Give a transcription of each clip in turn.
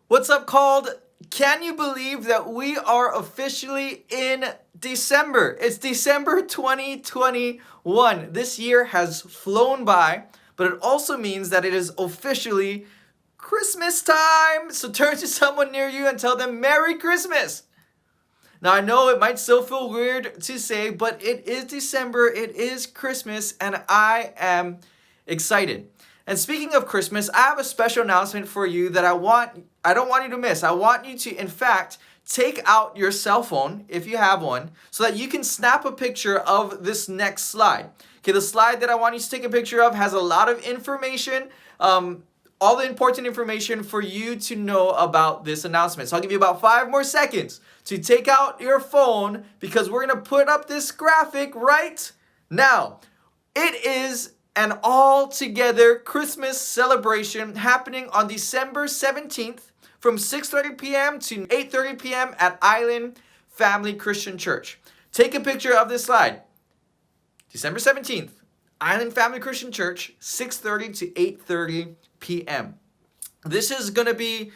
What's up, called? Can you believe that we are officially in December? It's December 2021. This year has flown by, but it also means that it is officially Christmas time. So turn to someone near you and tell them Merry Christmas. Now, I know it might still feel weird to say, but it is December, it is Christmas, and I am excited. And speaking of Christmas, I have a special announcement for you that I don't want you to miss. I want you to, in fact, take out your cell phone, if you have one, so that you can snap a picture of this next slide. Okay, the slide that I want you to take a picture of has a lot of information, all the important information for you to know about this announcement. So I'll give you about 5 more seconds to take out your phone because we're going to put up this graphic right now. It is an all-together Christmas celebration happening on December 17th from 6:30 p.m. to 8:30 p.m. at Island Family Christian Church. Take a picture of this slide. December 17th, Island Family Christian Church, 6:30 to 8:30 p.m. This is going to be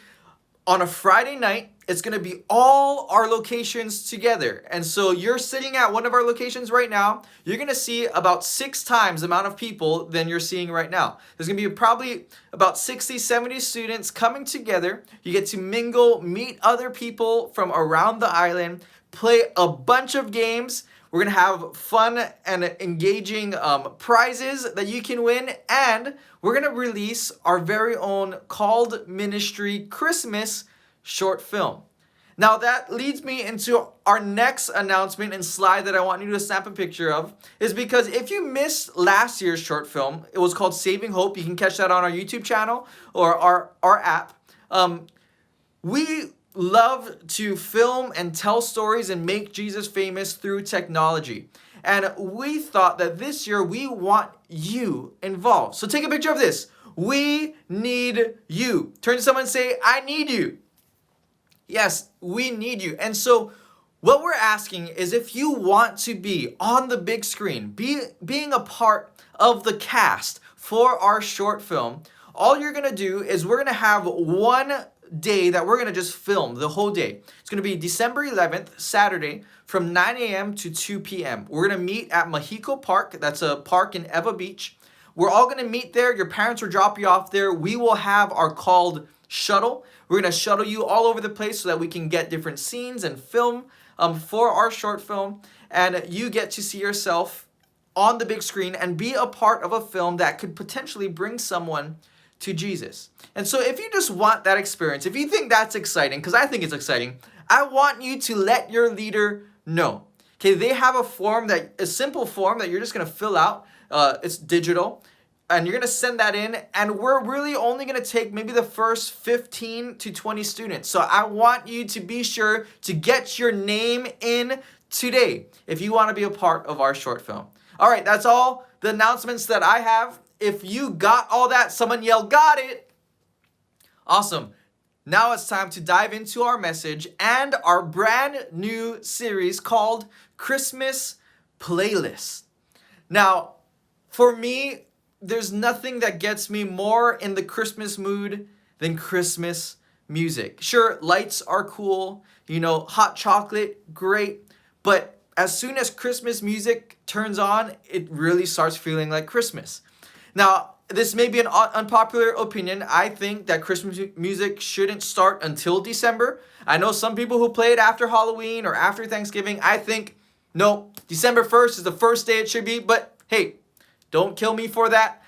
on a Friday night. It's going to be all our locations together. And so you're sitting at one of our locations right now. You're going to see about 6 times the amount of people than you're seeing right now. There's going to be probably about 60, 70 students coming together. You get to mingle, meet other people from around the island, play a bunch of games. We're going to have fun and engaging prizes that you can win. And we're going to release our very own Called Ministry Christmas short film. Now that leads me into our next announcement and slide that I want you to snap a picture of, is because if you missed last year's short film, it was called Saving Hope. You can catch that on our YouTube channel or our app. We love to film and tell stories and make Jesus famous through technology. And we thought that this year we want you involved. So take a picture of this. We need you. Turn to someone and say, I need you. Yes, we need you. And so what we're asking is if you want to be on the big screen, being a part of the cast for our short film, all you're going to do is we're going to have one day that we're going to just film the whole day. It's going to be December 11th, Saturday, from 9 a.m. to 2 p.m. We're going to meet at Mexico Park. That's a park in Eva Beach. We're all going to meet there. Your parents will drop you off there. We will have our called shuttle. We're going to shuttle you all over the place so that we can get different scenes and film for our short film. And you get to see yourself on the big screen and be a part of a film that could potentially bring someone to Jesus. And so if you just want that experience, if you think that's exciting, because I think it's exciting, I want you to let your leader know. Okay, they have a simple form that you're just going to fill out. It's digital. And you're going to send that in, and we're really only going to take maybe the first 15 to 20 students. So I want you to be sure to get your name in today if you want to be a part of our short film. All right, that's all the announcements that I have. If you got all that, someone yell, got it. Awesome. Now it's time to dive into our message and our brand new series called Christmas Playlist. Now, for me, there's nothing that gets me more in the Christmas mood than Christmas music. Sure, lights are cool, hot chocolate, great, but as soon as Christmas music turns on, it really starts feeling like Christmas. Now, this may be an unpopular opinion. I think that Christmas music shouldn't start until December. I know some people who play it after Halloween or after Thanksgiving. I think, no, December 1st is the first day it should be, but hey, don't kill me for that.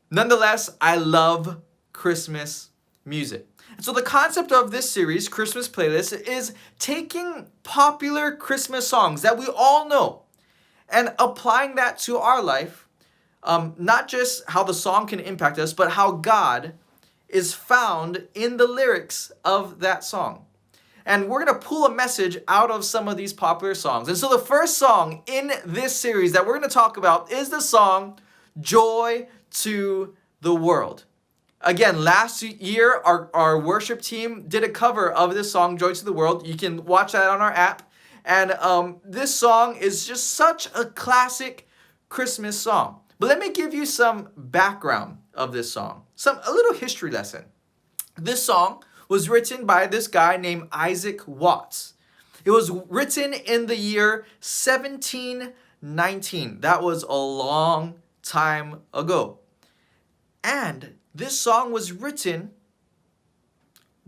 Nonetheless, I love Christmas music. And so the concept of this series, Christmas Playlist, is taking popular Christmas songs that we all know and applying that to our life. Not just how the song can impact us, but how God is found in the lyrics of that song. And we're going to pull a message out of some of these popular songs. And so the first song in this series that we're going to talk about is the song Joy to the World. Again, last year, our worship team did a cover of this song, Joy to the World. You can watch that on our app. And this song is just such a classic Christmas song. But let me give you some background of this song, a little history lesson. This song was written by this guy named Isaac Watts. It was written in the year 1719. That was a long time ago. And this song was written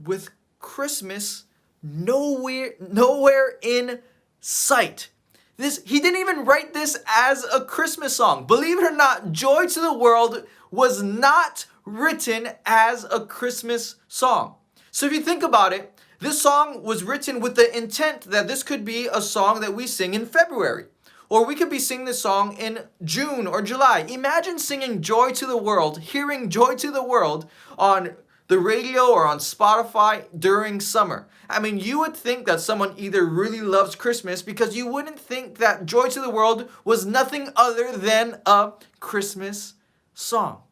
with Christmas nowhere in sight. He didn't even write this as a Christmas song. Believe it or not, Joy to the World was not written as a Christmas song. So if you think about it, this song was written with the intent that this could be a song that we sing in February. Or we could be singing this song in June or July. Imagine singing Joy to the World, hearing Joy to the World on the radio or on Spotify during summer. I mean, you would think that someone either really loves Christmas, because you wouldn't think that Joy to the World was nothing other than a Christmas song.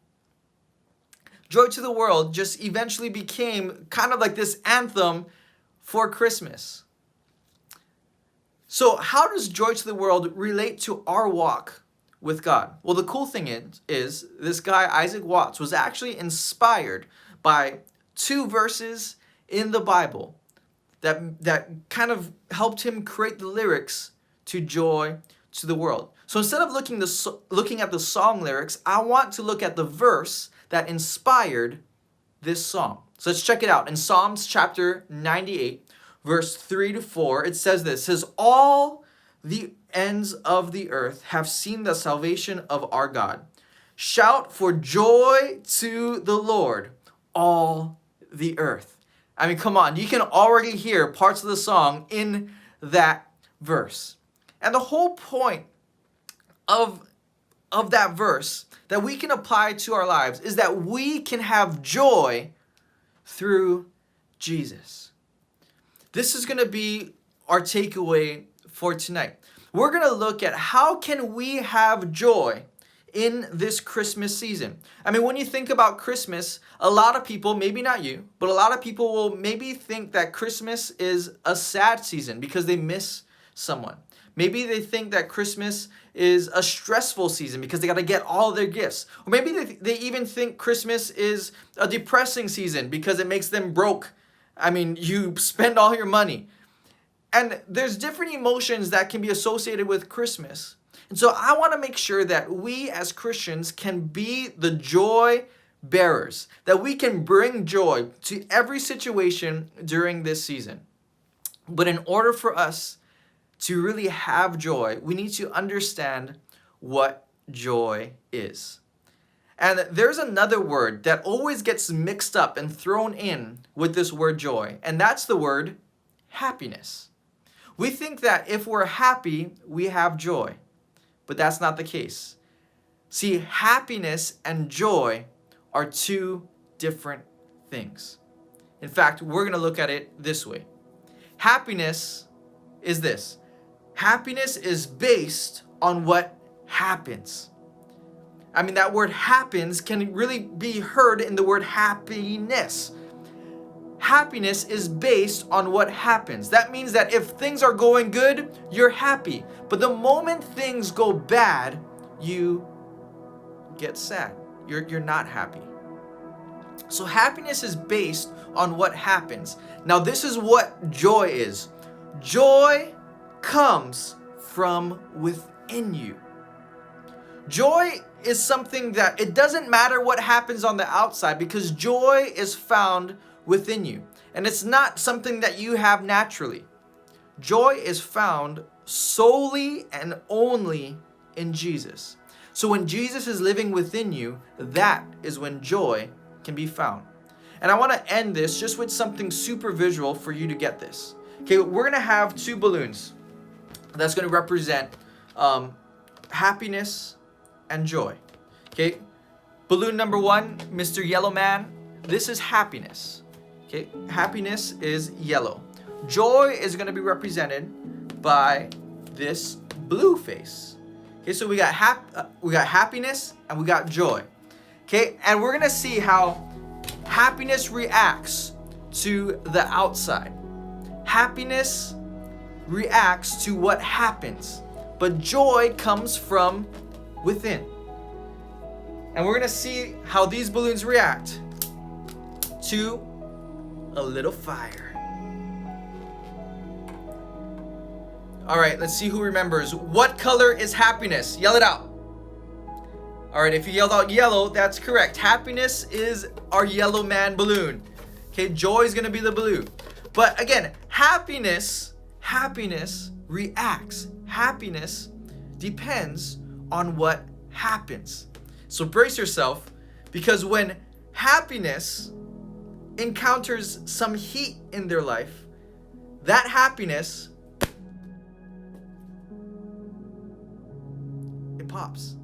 Joy to the World just eventually became kind of like this anthem for Christmas. So how does Joy to the World relate to our walk with God? Well, the cool thing is this guy, Isaac Watts, was actually inspired by 2 verses in the Bible that kind of helped him create the lyrics to Joy to the World. So instead of looking at the song lyrics, I want to look at the verse that inspired this song. So let's check it out. In Psalms chapter 98, verse 3-4, it says this. It says, "All the ends of the earth have seen the salvation of our God. Shout for joy to the Lord, all the earth." I mean, come on, you can already hear parts of the song in that verse. And the whole point of that verse that we can apply to our lives is that we can have joy through Jesus. This is going to be our takeaway for tonight. We're going to look at how can we have joy in this Christmas season. I mean, when you think about Christmas, a lot of people, maybe not you, but a lot of people will maybe think that Christmas is a sad season because they miss someone. Maybe they think that Christmas is a stressful season because they got to get all their gifts. Or maybe they even think Christmas is a depressing season because it makes them broke. I mean, you spend all your money. And there's different emotions that can be associated with Christmas. And so I want to make sure that we as Christians can be the joy bearers, that we can bring joy to every situation during this season. But in order for us to really have joy, we need to understand what joy is. And there's another word that always gets mixed up and thrown in with this word joy, and that's the word happiness. We think that if we're happy, we have joy, but that's not the case. See, happiness and joy are 2 different things. In fact, we're going to look at it this way. Happiness is this. Happiness is based on what happens. I mean, that word happens can really be heard in the word happiness. Happiness is based on what happens. That means that if things are going good, you're happy. But the moment things go bad, you get sad. You're not happy. So happiness is based on what happens. Now, this is what joy is. Joy comes from within you. Joy is something that it doesn't matter what happens on the outside, because joy is found within you. And it's not something that you have naturally. Joy is found solely and only in Jesus. So when Jesus is living within you, that is when joy can be found. And I want to end this just with something super visual for you to get this. Okay, we're going to have 2 balloons that's going to represent happiness and joy. Okay, balloon number 1, Mr. Yellow Man, this is happiness. Okay, happiness is yellow. Joy is going to be represented by this blue face. Okay, so we got happiness and we got joy. Okay, and we're going to see how happiness reacts to the outside. Happiness reacts to what happens, but joy comes from within. And we're going to see how these balloons react to a little fire. All right, let's see who remembers. What color is happiness? Yell it out. All right, if you yelled out yellow, that's correct. Happiness is our yellow man balloon. Okay, joy is gonna be the blue. But again, happiness reacts. Happiness depends on what happens. So brace yourself, because when happiness encounters some heat in their life, that happiness, it pops.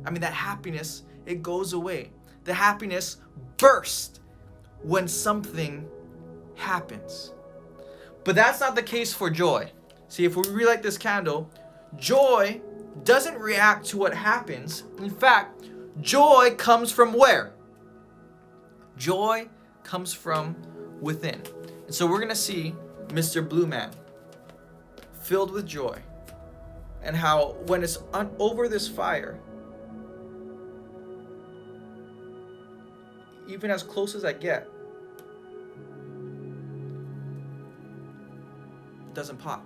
I mean, that happiness, it goes away. The happiness bursts when something happens. But that's not the case for joy. See, if we relight this candle, joy doesn't react to what happens. In fact, joy comes from where? Joy comes from within. And so we're gonna see Mr. Blue Man filled with joy, and how when it's over this fire, even as close as I get, it doesn't pop.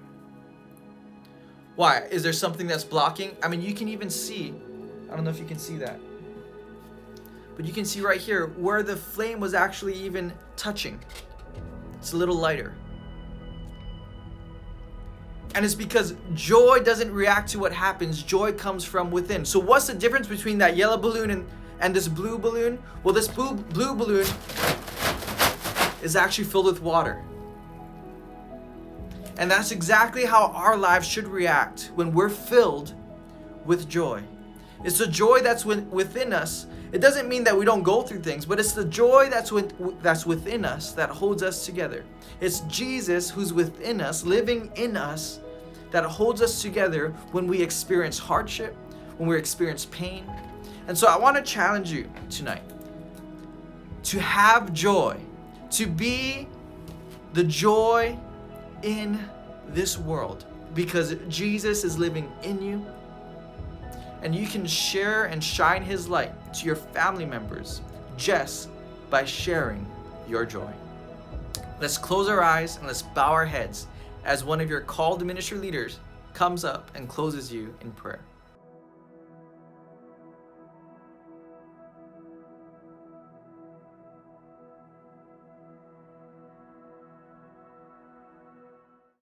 Why? Is there something that's blocking? I mean, you can even see, I don't know if you can see that, but you can see right here where the flame was actually even touching. It's a little lighter. And it's because joy doesn't react to what happens. Joy comes from within. So what's the difference between that yellow balloon and this blue balloon? Well, this blue balloon is actually filled with water. And that's exactly how our lives should react when we're filled with joy. It's the joy that's within us. It doesn't mean that we don't go through things, but it's the joy that's within us that holds us together. It's Jesus who's within us, living in us, that holds us together when we experience hardship, when we experience pain. And so I want to challenge you tonight to have joy, to be the joy in this world, because Jesus is living in you, and you can share and shine his light to your family members just by sharing your joy. Let's close our eyes and let's bow our heads as one of your called ministry leaders comes up and closes you in prayer.